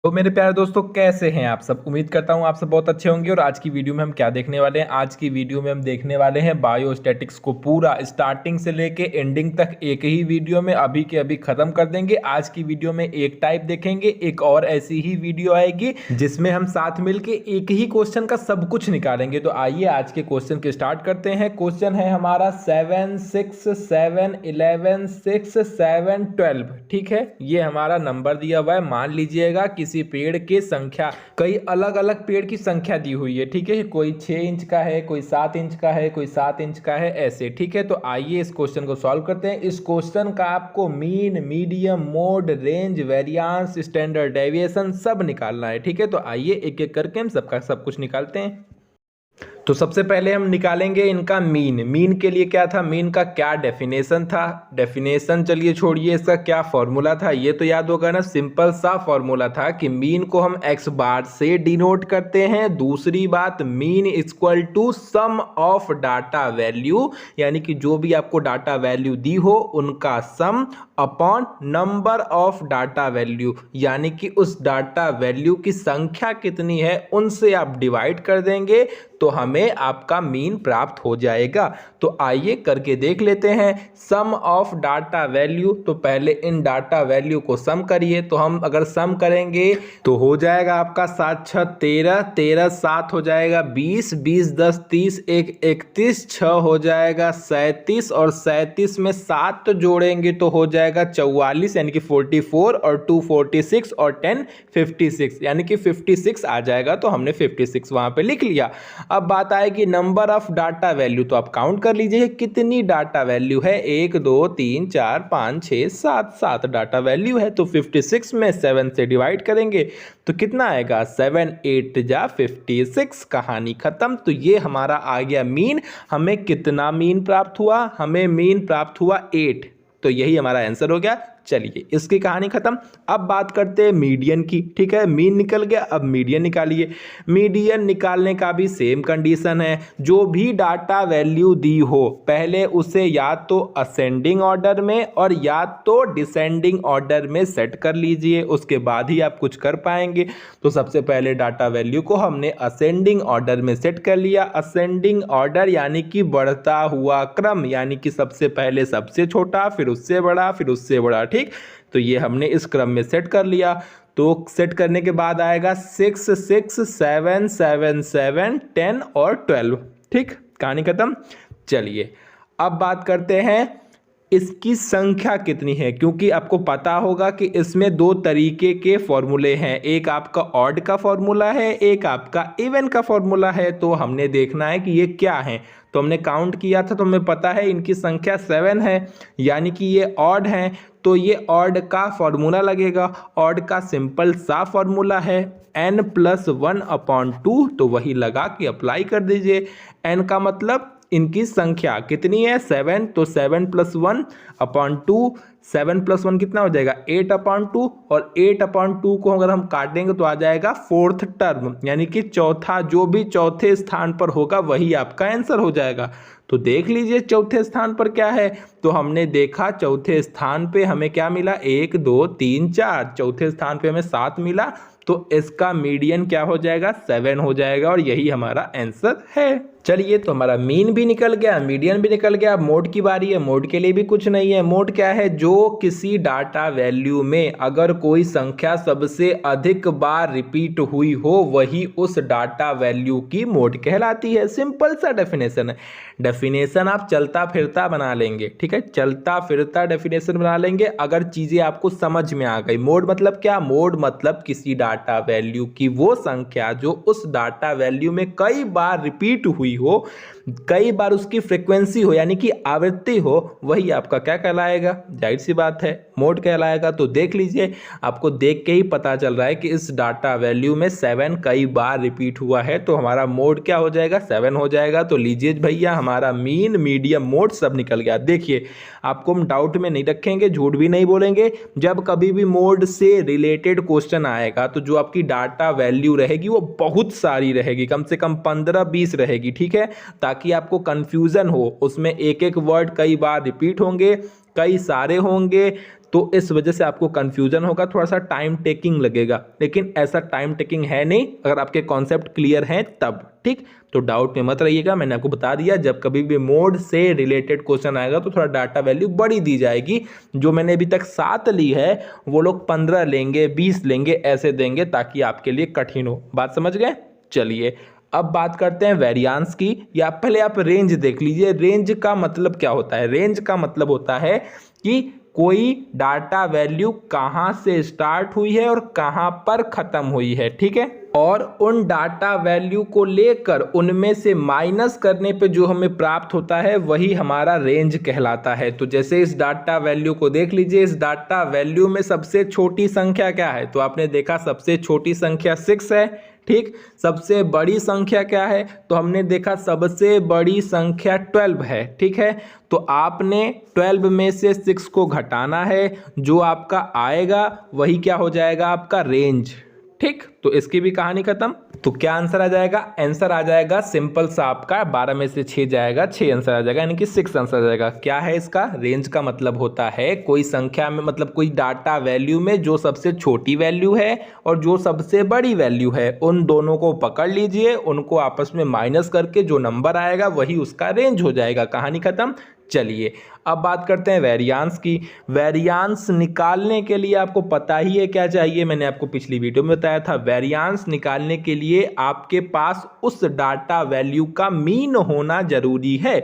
तो मेरे प्यारे दोस्तों, कैसे हैं आप सब। उम्मीद करता हूं आप सब बहुत अच्छे होंगे। और आज की वीडियो में हम क्या देखने वाले हैं, आज की वीडियो में हम देखने वाले हैं बायोस्टैटिक्स को पूरा स्टार्टिंग से लेके एंडिंग तक एक ही वीडियो में अभी के अभी खत्म कर देंगे। आज की वीडियो में एक टाइप देखेंगे, एक और ऐसी ही वीडियो आएगी जिसमें हम साथ मिलके एक ही क्वेश्चन का सब कुछ निकालेंगे। तो आइए आज के क्वेश्चन के स्टार्ट करते हैं। क्वेश्चन है हमारा 7 6 7 11 6 7 12। ठीक है, ये हमारा नंबर दिया हुआ है। मान लीजिएगा किसी पेड़ की संख्या, कई अलग अलग पेड़ की संख्या दी हुई है। ठीक है, कोई 6 इंच का है, कोई 7 इंच का है, कोई 7 इंच का है, ऐसे। ठीक है, तो आइए इस क्वेश्चन को सॉल्व करते हैं। इस क्वेश्चन का आपको mean, medium, mode, range, variance, standard deviation सब निकालना है। ठीक है, तो आइए एक एक करके हम सबका सब कुछ निकालते हैं। तो सबसे पहले हम निकालेंगे इनका मीन। मीन के लिए क्या था, मीन का क्या डेफिनेशन था। डेफिनेशन चलिए छोड़िए, इसका क्या फॉर्मूला था ये तो याद होगा ना। सिंपल सा फॉर्मूला था कि मीन को हम एक्स बार से डिनोट करते हैं। दूसरी बात, mean equal to sum of data value, यानी कि जो भी आपको डाटा वैल्यू दी हो उनका सम upon number of data value, यानी कि उस डाटा वैल्यू की संख्या कितनी है उनसे आप डिवाइड कर देंगे तो हमें आपका मीन प्राप्त हो जाएगा। तो आइए करके देख लेते हैं। सम ऑफ डाटा वैल्यू, तो पहले इन डाटा वैल्यू को सम करिए। तो हम अगर सम करेंगे तो हो जाएगा आपका 7 6 13, 13 7 हो जाएगा 20, 20 10 30, 1 31, 6 हो जाएगा 37, और 37 में 7 जोड़ेंगे तो हो जाएगा 44, यानी कि 44, और 2 46, और 10 56, यानी कि 56 आ जाएगा। तो हमने 56 वहां पे लिख लिया। अब बात आएगी नंबर ऑफ डाटा वैल्यू, तो आप काउंट कर लीजिए कितनी डाटा वैल्यू है। 1 2 3 4 5 6 7, 7 डाटा वैल्यू है। तो 56 में 7 से डिवाइड करेंगे तो कितना आएगा, 7 8 जा 56। कहानी खत्म। तो ये हमारा आ गया मीन। हमें कितना मीन प्राप्त हुआ, हमें मीन प्राप्त हुआ 8। तो यही हमारा आंसर हो गया। चलिए इसकी कहानी खत्म। अब बात करते हैं मीडियन की। ठीक है, मीन निकल गया, अब मीडियन निकालिए। मीडियन निकालने का भी सेम कंडीशन है। जो भी डाटा वैल्यू दी हो पहले उसे या तो असेंडिंग ऑर्डर में और या तो डिसेंडिंग ऑर्डर में सेट कर लीजिए, उसके बाद ही आप कुछ कर पाएंगे। तो सबसे पहले डाटा वैल्यू को हमने असेंडिंग ऑर्डर में सेट कर लिया। असेंडिंग ऑर्डर यानी कि बढ़ता हुआ क्रम, यानी कि सबसे पहले सबसे छोटा, फिर उससे बड़ा, फिर उससे बड़ा। ठीक, तो ये हमने इस क्रम में सेट कर लिया। तो सेट करने के बाद आएगा 6 6 7 7 7 10 और 12। ठीक, कहानी खत्म। चलिए अब बात करते हैं इसकी संख्या कितनी है, क्योंकि आपको पता होगा कि इसमें दो तरीके के फॉर्मूले हैं। एक आपका ऑड का फॉर्मूला है, एक आपका इवन का फॉर्मूला है। तो हमने देखना है कि ये क्या है। तो हमने काउंट किया था तो हमें पता है इनकी संख्या 7 है, यानी कि ये ऑड है। तो ये ऑड का फॉर्मूला लगेगा। ऑड का सिंपल सा फॉर्मूला है n+1/2। तो वही लगा के अप्लाई कर दीजिए। n का मतलब इनकी संख्या कितनी है, 7। तो 7+1/2, 7+1 कितना हो जाएगा, 8/2। और 8/2 को अगर हम काटेंगे तो आ जाएगा 4th टर्म, यानी कि चौथा, जो भी चौथे स्थान पर होगा वही आपका आंसर हो जाएगा। तो देख लीजिए चौथे स्थान पर क्या है। तो हमने देखा चौथे स्थान पे हमें क्या मिला, 1 2 3 4। चौथे स्थान पे हमें 7 मिला। तो इसका मीडियन क्या हो जाएगा, 7 हो जाएगा, और यही हमारा आंसर है। चलिए, तो हमारा मीन भी निकल गया, मीडियन भी निकल गया। अब मोड की बारी है। मोड के लिए भी कुछ नहीं है। मोड क्या है, जो किसी डाटा वैल्यू में अगर कोई संख्या सबसे अधिक बार रिपीट हुई हो वही उस डाटा वैल्यू की मोड कहलाती है। सिंपल सा डेफिनेशन है। डेफिनेशन आप चलता फिरता बना लेंगे। ठीक है, चलता फिरता डेफिनेशन बना लेंगे अगर चीजें आपको समझ में आ गई। मोड मतलब क्या, मोड मतलब किसी डाटा वैल्यू की वो संख्या जो उस डाटा वैल्यू में कई बार रिपीट हुई हो, कई बार उसकी फ्रीक्वेंसी हो, यानी कि आवृत्ति हो, वही आपका क्या कहलाएगा, जाहिर सी बात है मोड कहलाएगा। तो देख लीजिए, आपको देख के ही पता चल रहा है कि इस डाटा वैल्यू में 7 कई बार रिपीट हुआ है। तो हमारा मोड क्या हो जाएगा, 7 हो जाएगा। तो लीजिए भैया, हमारा मीन, मीडियम, मोड सब निकल गया। देखिए, आपको हम डाउट में नहीं रखेंगे, झूठ भी नहीं बोलेंगे। जब कभी भी मोड से रिलेटेड क्वेश्चन आएगा तो जो आपकी डाटा वैल्यू रहेगी वो बहुत सारी रहेगी, कम से कम 15-20 रहेगी। ठीक है, ताकि आपको कंफ्यूजन हो, उसमें एक एक वर्ड कई बार रिपीट होंगे, कई सारे होंगे, तो इस वजह से आपको कंफ्यूजन होगा, थोड़ा सा टाइम टेकिंग लगेगा, लेकिन ऐसा टाइम टेकिंग है नहीं अगर आपके कॉन्सेप्ट क्लियर हैं तब। ठीक, तो डाउट में मत रहिएगा, मैंने आपको बता दिया जब कभी भी मोड से रिलेटेड क्वेश्चन आएगा तो थोड़ा डाटा वैल्यू बड़ी दी जाएगी। जो मैंने अभी तक 7 ली है वो लोग 15 लेंगे, 20 लेंगे, ऐसे देंगे ताकि आपके लिए कठिन हो। बात समझ गए? चलिए अब बात करते हैं वेरिएंस की। या पहले आप रेंज देख लीजिए। रेंज का मतलब क्या होता है? रेंज का मतलब होता है कि कोई डाटा वैल्यू कहां से स्टार्ट हुई है और कहां पर खत्म हुई है। ठीक है, और उन डाटा वैल्यू को लेकर उनमें से माइनस करने पे जो हमें प्राप्त होता है वही हमारा रेंज कहलाता है। तो जैसे इस डाटा वैल्यू को देख लीजिए, इस डाटा वैल्यू में सबसे छोटी संख्या क्या है? तो आपने देखा सबसे छोटी संख्या 6 है। ठीक, सबसे बड़ी संख्या क्या है? तो हमने देखा सबसे बड़ी संख्या 12 है। ठीक है, तो आपने 12 में से 6 को घटाना है, जो आपका आएगा वही क्या हो जाएगा? आपका रेंज। ठीक, तो इसकी भी कहानी खत्म। तो क्या आंसर आ जाएगा? आंसर आ जाएगा सिंपल सा आपका 12 में से 6 जाएगा, 6 आंसर आ जाएगा, यानी कि 6 आंसर आ जाएगा। क्या है इसका? रेंज का मतलब होता है कोई संख्या में, मतलब कोई डाटा वैल्यू में जो सबसे छोटी वैल्यू है और जो सबसे बड़ी वैल्यू है उन दोनों को पकड़ लीजिए, उनको आपस में माइनस करके जो नंबर आएगा वही उसका रेंज हो जाएगा। कहानी खत्म। चलिए अब बात करते हैं वेरिएंस की। वेरिएंस निकालने के लिए आपको पता ही है क्या चाहिए, मैंने आपको पिछली वीडियो में बताया था। वेरिएंस निकालने के लिए आपके पास उस डाटा वैल्यू का मीन होना जरूरी है।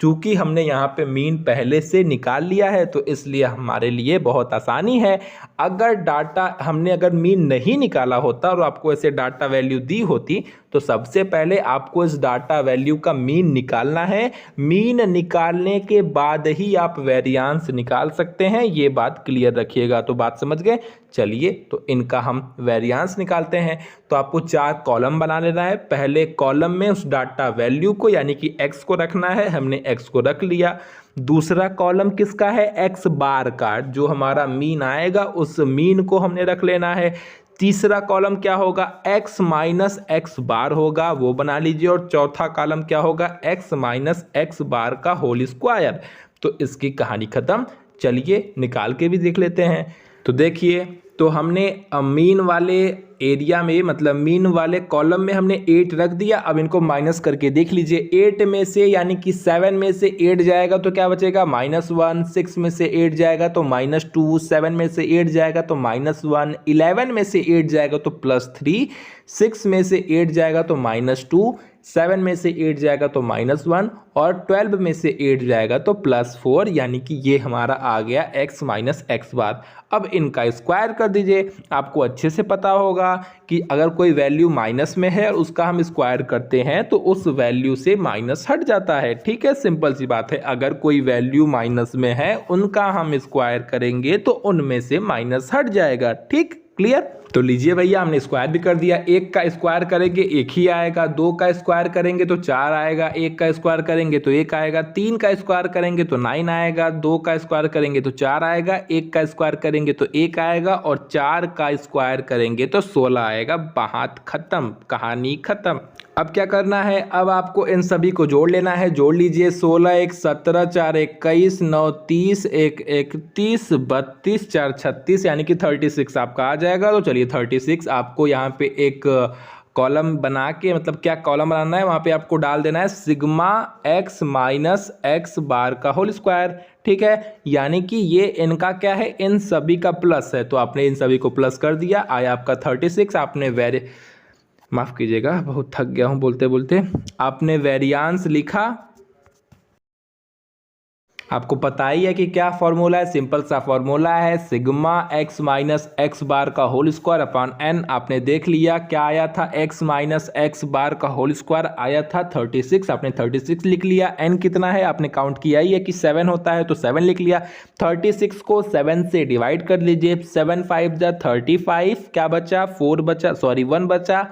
चूंकि हमने यहाँ पे मीन पहले से निकाल लिया है तो इसलिए हमारे लिए बहुत आसानी है। अगर मीन नहीं निकाला होता और आपको ऐसे डाटा वैल्यू दी होती तो सबसे पहले आपको इस डाटा वैल्यू का मीन निकालना है। मीन निकालने के बाद ही आप वेरिएंस निकाल सकते हैं, ये बात क्लियर रखिएगा। तो बात समझ गए? चलिए तो इनका हम वेरिएंस निकालते हैं। तो आपको 4 कॉलम बना लेना है। पहले कॉलम में उस डाटा वैल्यू को यानी कि x को रखना है, हमने x को रख लिया। दूसरा कॉलम किसका है? x बार का, जो हमारा मीन आएगा उस मीन को हमने रख लेना है। तीसरा कॉलम क्या होगा? x माइनस एक्स बार होगा, वो बना लीजिए। और चौथा कॉलम क्या होगा? x माइनस एक्स बार का होल स्क्वायर। तो इसकी कहानी खत्म। चलिए निकाल के भी देख लेते हैं। तो देखिए, तो हमने मीन वाले एरिया में, मतलब मीन वाले कॉलम में हमने 8 रख दिया। अब इनको माइनस करके देख लीजिए। 8 में से यानी कि 7 में से 8 जाएगा तो क्या बचेगा? -1। 6 में से 8 जाएगा तो -2। 7 में से 8 जाएगा तो -1। 11 में से 8 जाएगा तो +3। 6 में से 8 जाएगा तो -2। 7 में से 8 जाएगा तो -1 और 12 में से 8 जाएगा तो +4, यानी कि ये हमारा आ गया x माइनस एक्स बार। अब इनका स्क्वायर कर दीजिए। आपको अच्छे से पता होगा कि अगर कोई वैल्यू माइनस में है और उसका हम स्क्वायर करते हैं तो उस वैल्यू से माइनस हट जाता है। ठीक है, सिंपल सी बात है। अगर कोई वैल्यू माइनस में है उनका हम स्क्वायर करेंगे तो उनमें से माइनस हट जाएगा। ठीक, क्लियर? तो लीजिए भैया, हमने स्क्वायर भी कर दिया। 1 का स्क्वायर करेंगे 1 ही आएगा, 2 का स्क्वायर करेंगे तो 4 आएगा, 1 का स्क्वायर करेंगे तो 1 आएगा, 3 का स्क्वायर करेंगे तो 9 आएगा, 2 का स्क्वायर करेंगे तो 4 आएगा, 1 का स्क्वायर करेंगे तो 1 आएगा और 4 का स्क्वायर करेंगे तो 16 आएगा। बात खत्म, कहानी खत्म। अब क्या करना है? अब आपको इन सभी को जोड़ लेना है। जोड़ लीजिए। 16 1 17, 4 21, 9 30, 1 31, 32, 4 36, यानी कि 36 आपका आ जाएगा। तो चलिए 36 आपको यहाँ पे एक कॉलम बना के, मतलब क्या कॉलम बनाना है, वहाँ पे आपको डाल देना है सिग्मा x माइनस एक्स बार का होल स्क्वायर। ठीक है, यानी कि ये इनका क्या है? इन सभी का प्लस है। तो आपने इन सभी को प्लस कर दिया, आया आपका 36। आपने माफ़ कीजिएगा, बहुत थक गया हूँ बोलते बोलते। आपने वेरिएंस लिखा। आपको पता ही है कि क्या फॉर्मूला है, सिंपल सा फॉर्मूला है सिग्मा x माइनस एक्स बार का होल स्क्वायर अपॉन n। आपने देख लिया क्या आया था? x माइनस एक्स बार का होल स्क्वायर आया था 36। आपने 36 लिख लिया। n कितना है आपने काउंट किया ही है कि 7 होता है, तो 7 लिख लिया। 36 को 7 से डिवाइड कर लीजिए। 7 5 जा 35, क्या बचा? 4 बचा, सॉरी 1 बचा।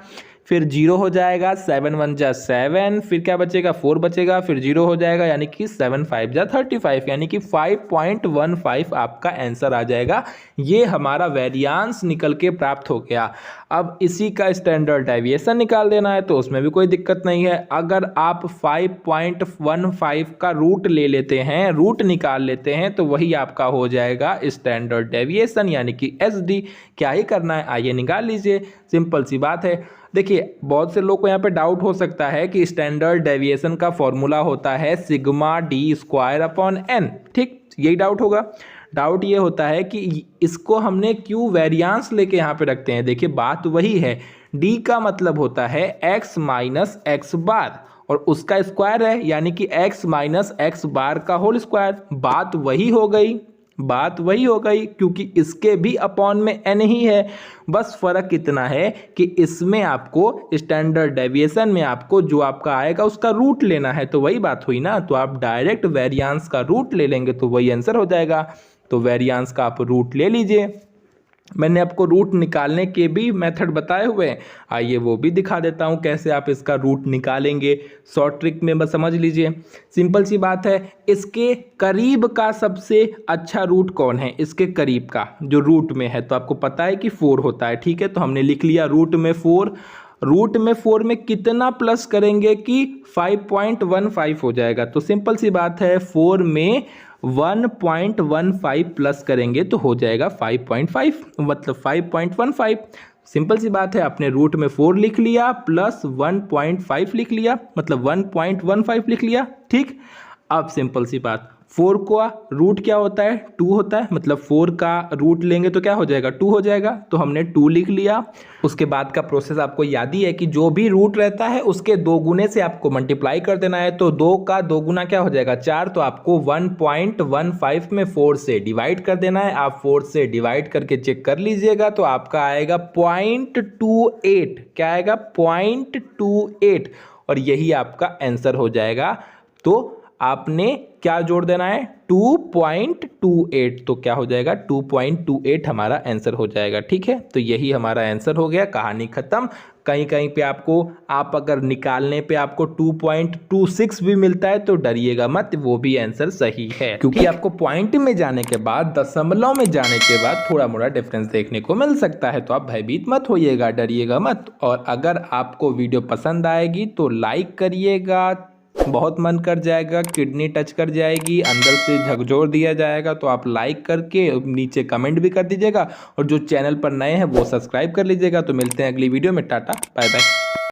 फिर 0 हो जाएगा, 7 1 जा 7, फिर क्या बचेगा 4 बचेगा, फिर 0 हो जाएगा यानी कि 7 5 जा 35 यानी कि 5.15 आपका आंसर आ जाएगा। ये हमारा वेरिएंस निकल के प्राप्त हो गया। अब इसी का स्टैंडर्ड डेविएशन निकाल देना है तो उसमें भी कोई दिक्कत नहीं है। अगर आप 5.15 का रूट ले लेते हैं, रूट निकाल लेते हैं तो वही आपका हो जाएगा स्टैंडर्ड डेविएशन यानी कि SD। क्या ही करना है, आइए निकाल लीजिए, सिंपल सी बात है। देखिए बहुत से लोग को यहाँ पे डाउट हो सकता है कि स्टैंडर्ड डेविएशन का फॉर्मूला होता है sigma D square upon N, ठीक, यही डाउट होगा। डाउट ये होता है कि इसको हमने क्यों वेरिएंस लेके यहाँ पे रखते हैं। देखिए बात वही है, डी का मतलब होता है x माइनस एक्स बार और उसका स्क्वायर है यानी कि x माइनस एक्स बार का होल स्क्वायर। बात वही हो गई, बात वही हो गई, क्योंकि इसके भी अपॉन में n ही है। बस फर्क इतना है कि इसमें आपको स्टैंडर्ड डेविएशन में आपको जो आपका आएगा उसका रूट लेना है, तो वही बात हुई ना। तो आप डायरेक्ट वेरिएंस का रूट ले लेंगे तो वही आंसर हो जाएगा। तो वेरिएंस का आप रूट ले लीजिए। मैंने आपको रूट निकालने के भी मेथड बताए हुए हैं, आइए वो भी दिखा देता हूं कैसे आप इसका रूट निकालेंगे। शॉर्ट ट्रिक में बस समझ लीजिए, सिंपल सी बात है। इसके करीब का सबसे अच्छा रूट कौन है, इसके करीब का जो रूट में है, तो आपको पता है कि 4 होता है, ठीक है। तो हमने लिख लिया रूट में 4। रूट में 4 में कितना प्लस करेंगे कि 5.15 हो जाएगा। तो सिंपल सी बात है, 4 में 1.15 प्लस करेंगे तो हो जाएगा 5.5, मतलब 5.15। सिंपल सी बात है, आपने रूट में 4 लिख लिया प्लस 1.5 लिख लिया, मतलब 1.15 लिख लिया, ठीक। अब सिंपल सी बात, 4 का रूट क्या होता है, 2 होता है, मतलब 4 का रूट लेंगे तो क्या हो जाएगा, 2 हो जाएगा। तो हमने 2 लिख लिया। उसके बाद का प्रोसेस आपको याद ही है कि जो भी रूट रहता है उसके 2 गुने से आपको मल्टीप्लाई कर देना है। तो 2 का 2 गुना क्या हो जाएगा, 4। तो आपको 1.15 में 4 से डिवाइड कर देना है। आप 4 से डिवाइड करके चेक कर लीजिएगा तो आपका आएगा 0.28। क्या आएगा, 0.28, और यही आपका आंसर हो जाएगा। तो आपने क्या जोड़ देना है, 2.28, तो क्या हो जाएगा 2.28 हमारा आंसर हो जाएगा, ठीक है। तो यही हमारा आंसर हो गया, कहानी खत्म। कहीं कहीं पे आपको, आप अगर निकालने पे आपको 2.26 भी मिलता है तो डरिएगा मत, वो भी आंसर सही है, क्योंकि आपको पॉइंट में जाने के बाद, दशमलव में जाने के बाद थोड़ा मोड़ा डिफरेंस देखने को मिल सकता है। तो आप भयभीत मत होइएगा, डरिएगा मत। और अगर आपको वीडियो पसंद आएगी तो लाइक करिएगा, बहुत मन कर जाएगा, किडनी टच कर जाएगी, अंदर से झकझोर दिया जाएगा। तो आप लाइक करके नीचे कमेंट भी कर दीजिएगा, और जो चैनल पर नए हैं वो सब्सक्राइब कर लीजिएगा। तो मिलते हैं अगली वीडियो में, टाटा बाय बाय।